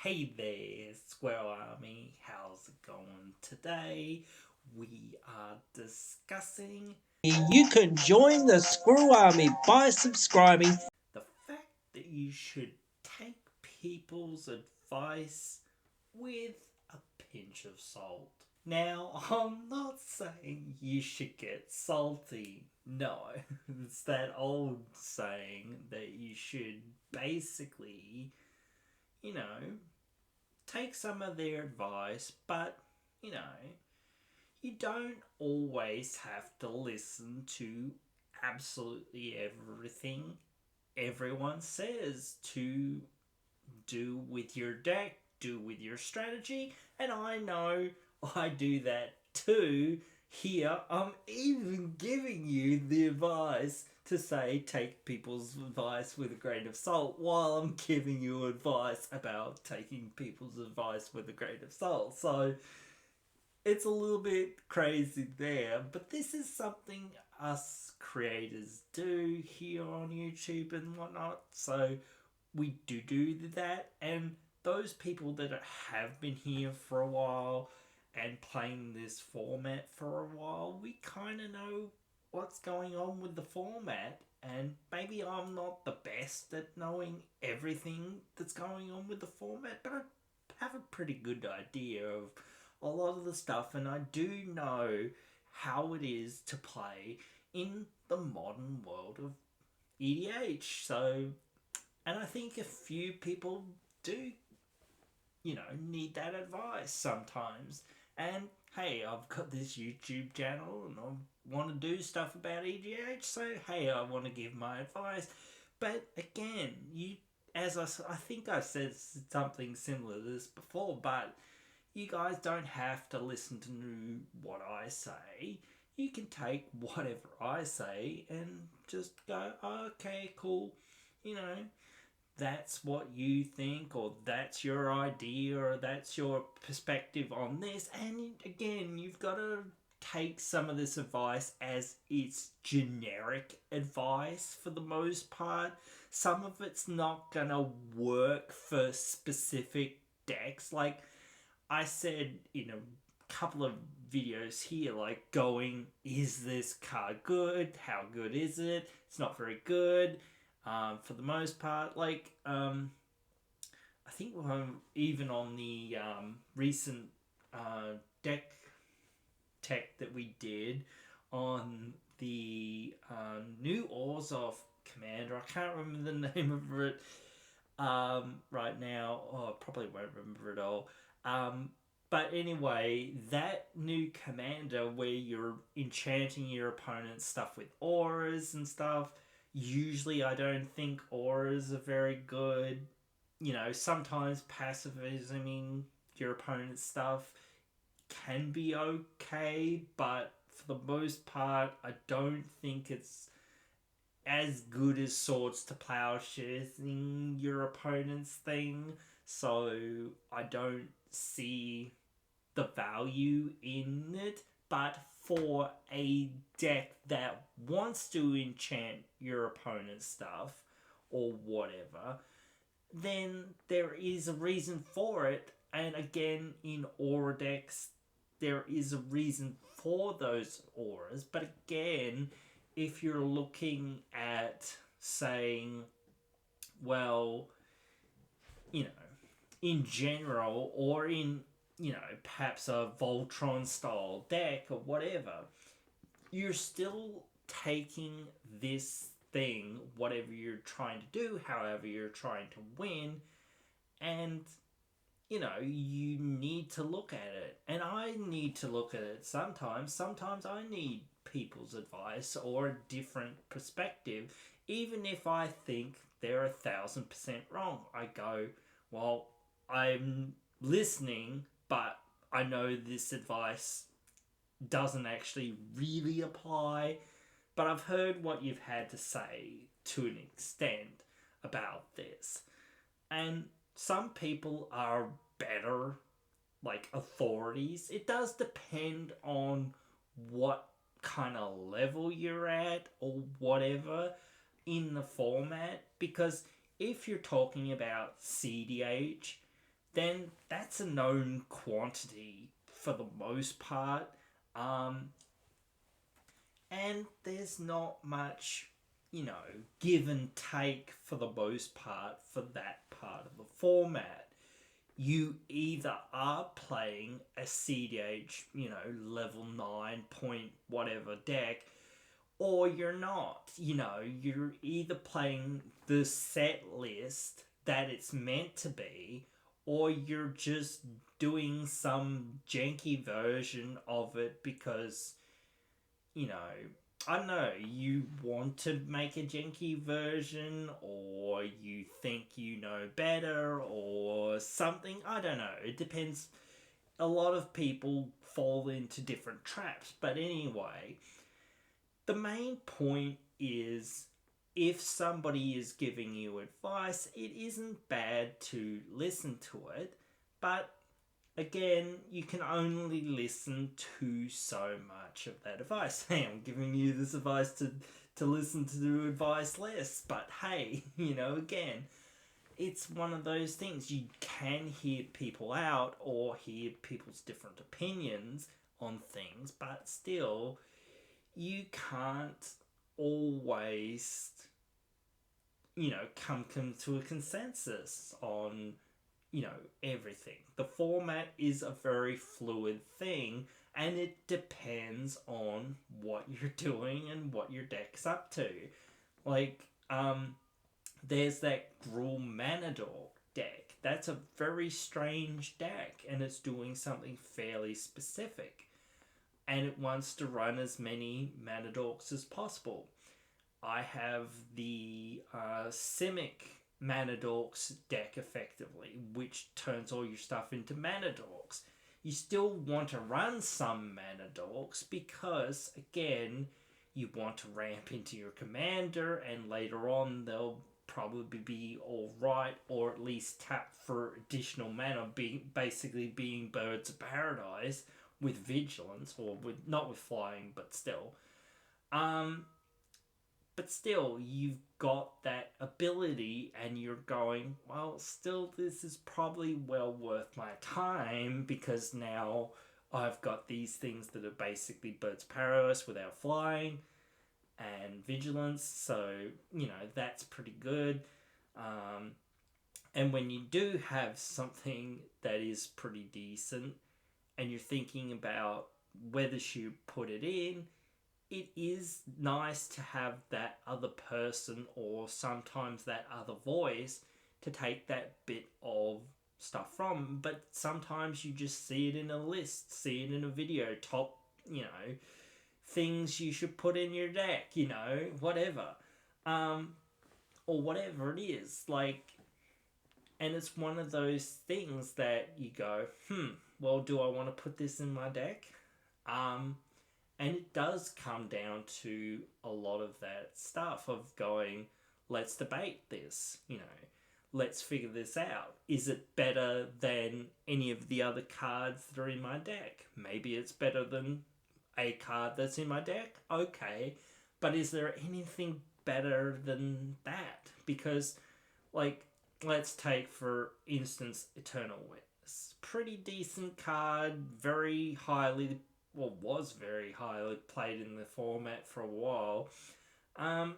Hey there, Squirrel Army. How's it going today? We are discussing You can join the Squirrel Army by subscribing. the fact that you should take people's advice with a pinch of salt. Now, I'm not saying you should get salty. No, it's that old saying that you should basically, you know, take some of their advice, but, you know, you don't always have to listen to absolutely everything everyone says to do with your deck, do with your strategy, and I know I do that too. Here, I'm even giving you the advice to say take people's advice with a grain of salt while I'm giving you advice about taking people's advice with a grain of salt. So it's a little bit crazy there, but this is something us creators do here on YouTube and whatnot. So we do that, and those people that have been here for a while and playing this format for a while, we kind of know what's going on with the format. And maybe I'm not the best at knowing everything that's going on with the format, but I have a pretty good idea of a lot of the stuff, and I do know how it is to play in the modern world of EDH. So, and I think a few people do, need that advice sometimes. And hey, I've got this YouTube channel and I want to do stuff about EDH, so hey, I want to give my advice. But again, I think I said something similar to this before, but you guys don't have to listen to what I say. You can take whatever I say and just go, oh, okay, cool. You know, that's what you think, or that's your idea, or that's your perspective on this. And again, you've got to take some of this advice as it's generic advice for the most part. Some of it's not gonna work for specific decks. Like I said in a couple of videos here, like going, is this card good? How good is it? It's not very good for the most part. I think even on the recent deck tech that we did on the new Orzhov Commander, I can't remember the name of it right now. Oh, I probably won't remember it all. Um, but anyway, that new commander where you're enchanting your opponent's stuff with auras and stuff, usually I don't think auras are very good. You know, sometimes pacifisming your opponent's stuff can be okay, but for the most part, I don't think it's as good as Swords to Plowshares in your opponent's thing. So I don't see the value in it. But for a deck that wants to enchant your opponent's stuff or whatever, then there is a reason for it. And again, in aura decks, there is a reason for those auras. But again, if you're looking at saying, well, you know, in general, or in, perhaps a Voltron style deck or whatever, you're still taking this thing, whatever you're trying to do, however you're trying to win, and you need to look at it. And I need to look at it sometimes. Sometimes I need people's advice or a different perspective, even if I think they're 1,000% wrong. I go, well, I'm listening, but I know this advice doesn't actually really apply, but I've heard what you've had to say to an extent about this. And some people are better, like authorities. It does depend on what kind of level you're at or whatever in the format, because if you're talking about CDH, then that's a known quantity for the most part. And there's not much, give and take for the most part for that part of the format. You either are playing a CDH, level 9 point whatever deck, or you're not. You're either playing the set list that it's meant to be, or you're just doing some janky version of it because, I don't know, you want to make a janky version, or you think you know better, or something. I don't know. It depends. A lot of people fall into different traps. But anyway, the main point is if somebody is giving you advice, it isn't bad to listen to it, but again, you can only listen to so much of that advice. Hey, I'm giving you this advice to listen to the advice less, but hey, again, it's one of those things. You can hear people out or hear people's different opinions on things, but still, you can't always, come to a consensus on, everything. The format is a very fluid thing, and it depends on what you're doing and what your deck's up to. Like, there's that Gruul Manadork deck. That's a very strange deck, and it's doing something fairly specific. And it wants to run as many Manadorks as possible. I have the Simic Manadorks deck effectively, which turns all your stuff into Manadorks. You still want to run some Manadorks because, again, you want to ramp into your commander, and later on they'll probably be alright, or at least tap for additional mana, basically being Birds of Paradise with vigilance, or with not with flying, but still. But still, you've got that ability, and you're going, well, still, this is probably well worth my time because now I've got these things that are basically Birds of Paradise without flying and vigilance, so that's pretty good. And when you do have something that is pretty decent, and you're thinking about whether you put it in, it is nice to have that other person or sometimes that other voice to take that bit of stuff from. But sometimes you just see it in a list, see it in a video, top, things you should put in your deck, whatever. Or whatever it is. And it's one of those things that you go, well, do I want to put this in my deck? And it does come down to a lot of that stuff of going, let's debate this, let's figure this out. Is it better than any of the other cards that are in my deck? Maybe it's better than a card that's in my deck. Okay. But is there anything better than that? Because, let's take, for instance, Eternal Witness. Pretty decent card, was very highly played in the format for a while. I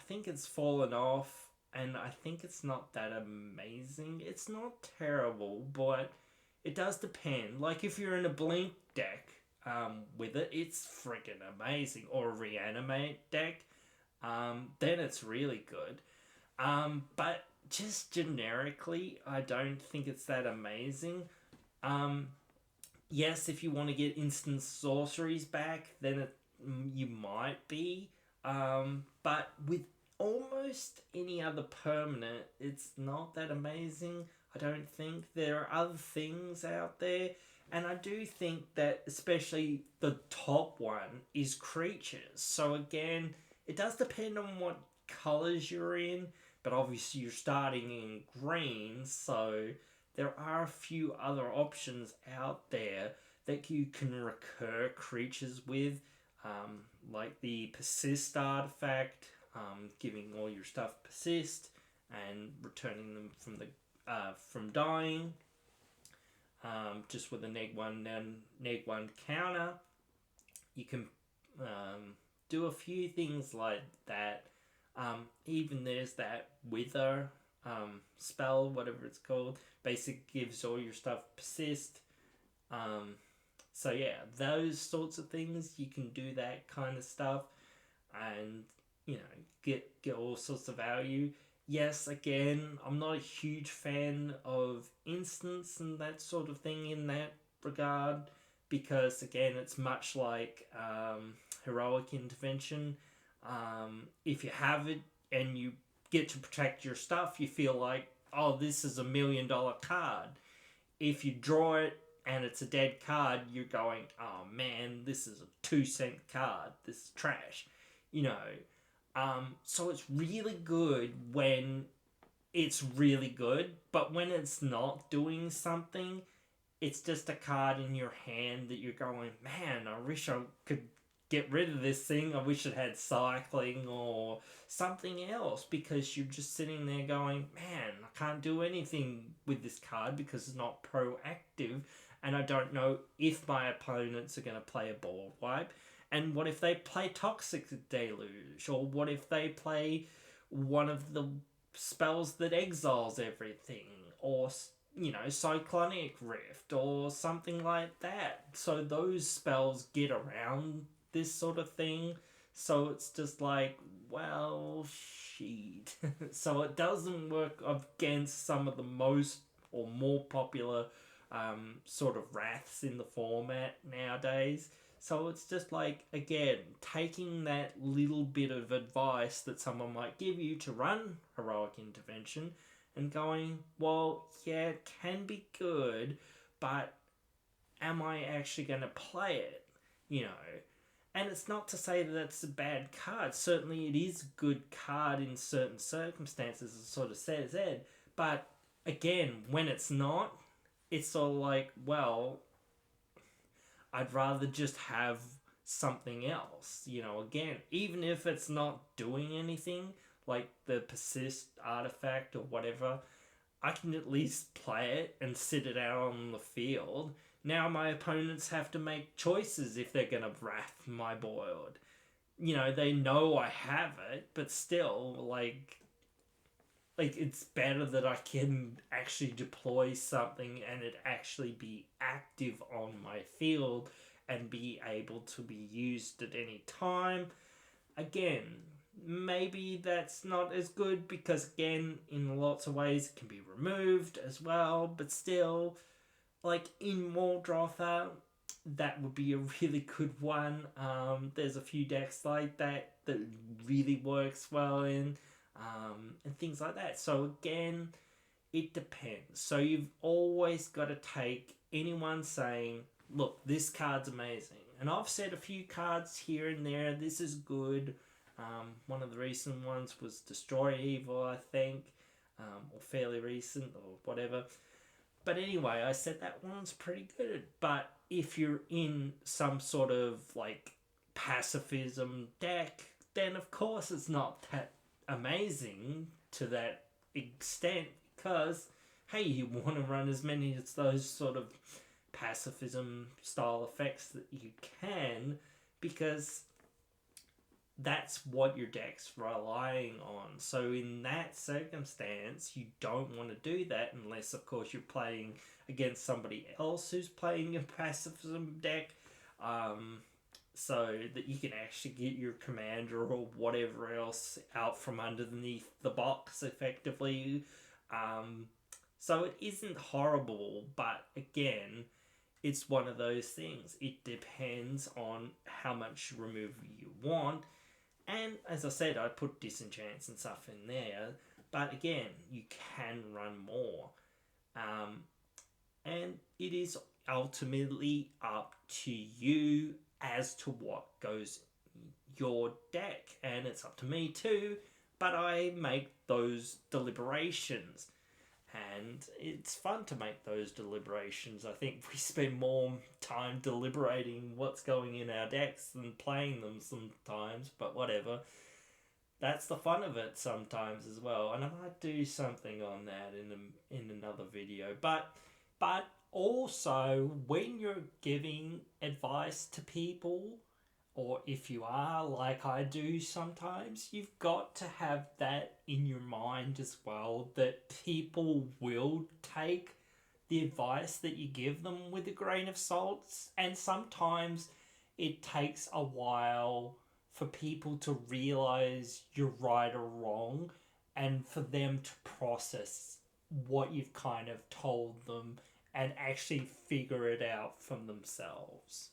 think it's fallen off, and I think it's not that amazing. It's not terrible, but it does depend. Like, if you're in a Blink deck with it, it's freaking amazing. Or a Reanimate deck, then it's really good. But just generically, I don't think it's that amazing. Yes, if you want to get instant sorceries back, then you might be. But with almost any other permanent, it's not that amazing. I don't think. There are other things out there. And I do think that especially the top one is creatures. So again, it does depend on what colours you're in. But obviously you're starting in green, so there are a few other options out there that you can recur creatures with, like the Persist artifact, giving all your stuff Persist and returning them from dying. just with a -1 and -1 counter. You can do a few things like that. Even there's that Wither spell, whatever it's called. Basic gives all your stuff persist. So yeah, those sorts of things, you can do that kind of stuff and, you know, get all sorts of value. Yes, again, I'm not a huge fan of instants and that sort of thing in that regard, because again, it's much like heroic intervention. If you have it and you get to protect your stuff, you feel like, oh, this is $1 million card. If you draw it and it's a dead card, you're going, oh man, this is a 2-cent card. This is trash. You know, so it's really good when it's really good, but when it's not doing something, it's just a card in your hand that you're going, man, I wish I could get rid of this thing. I wish it had cycling or something else, because you're just sitting there going, man, I can't do anything with this card because it's not proactive, and I don't know if my opponents are going to play a board wipe. And what if they play Toxic Deluge? Or what if they play one of the spells that exiles everything? Or, you know, Cyclonic Rift or something like that. So those spells get around this sort of thing. So it's just like, well, shit. So it doesn't work against some of the most or more popular sort of wraths in the format nowadays. So it's just like, again, taking that little bit of advice that someone might give you to run heroic intervention and going, well, yeah, it can be good, but am I actually going to play it? You know, and it's not to say that it's a bad card. Certainly it is a good card in certain circumstances, as sort of says Ed. But again, when it's not, it's sort of like, well, I'd rather just have something else. You know, again, even if it's not doing anything, like the persist artifact or whatever, I can at least play it and sit it out on the field. Now my opponents have to make choices if they're going to wrath my board. You know, they know I have it, but still, like it's better that I can actually deploy something and it actually be active on my field and be able to be used at any time. Again, maybe that's not as good because, again, in lots of ways it can be removed as well, but still, like in Muldrotha, that would be a really good one. There's a few decks like that really works well in, and things like that. So again, it depends. So you've always got to take anyone saying, look, this card's amazing. And I've said a few cards here and there, this is good. One of the recent ones was Destroy Evil, I think, or fairly recent, or whatever. But anyway, I said that one's pretty good. But if you're in some sort of like pacifism deck, then of course it's not that amazing to that extent, because hey, you want to run as many of those sort of pacifism style effects that you can, because that's what your deck's relying on. So in that circumstance, you don't want to do that unless, of course, you're playing against somebody else who's playing a pacifism deck, so that you can actually get your commander or whatever else out from underneath the box effectively. So it isn't horrible, but again, it's one of those things. It depends on how much removal you want. And as I said, I put disenchants and stuff in there. But again, you can run more. And it is ultimately up to you as to what goes your deck. And it's up to me too. But I make those deliberations. And it's fun to make those deliberations. I think we spend more time deliberating what's going in our decks than playing them sometimes, but whatever. That's the fun of it sometimes as well, and I might do something on that in another video. But Also, when you're giving advice to people, or if you are like I do sometimes, you've got to have that in your mind as well, that people will take the advice that you give them with a grain of salt, and sometimes it takes a while for people to realize you're right or wrong, and for them to process what you've kind of told them and actually figure it out from themselves.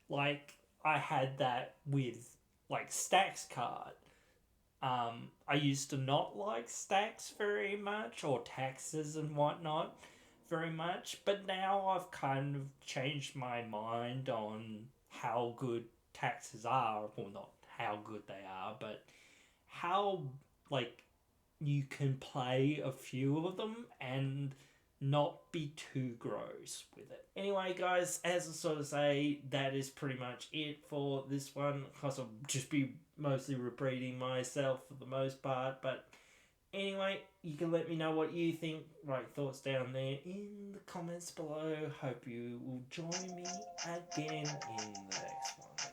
Like, I had that with like Stacks card. I used to not like Stacks very much, or taxes and whatnot very much, but now I've kind of changed my mind on how good taxes are. Well, not how good they are, but how, like, you can play a few of them and not be too gross with it. Anyway, guys, as I sort of say, that is pretty much it for this one, because I'll just be mostly repeating myself for the most part. But anyway, you can let me know what you think. Write thoughts down there in the comments below. Hope you will join me again in the next one.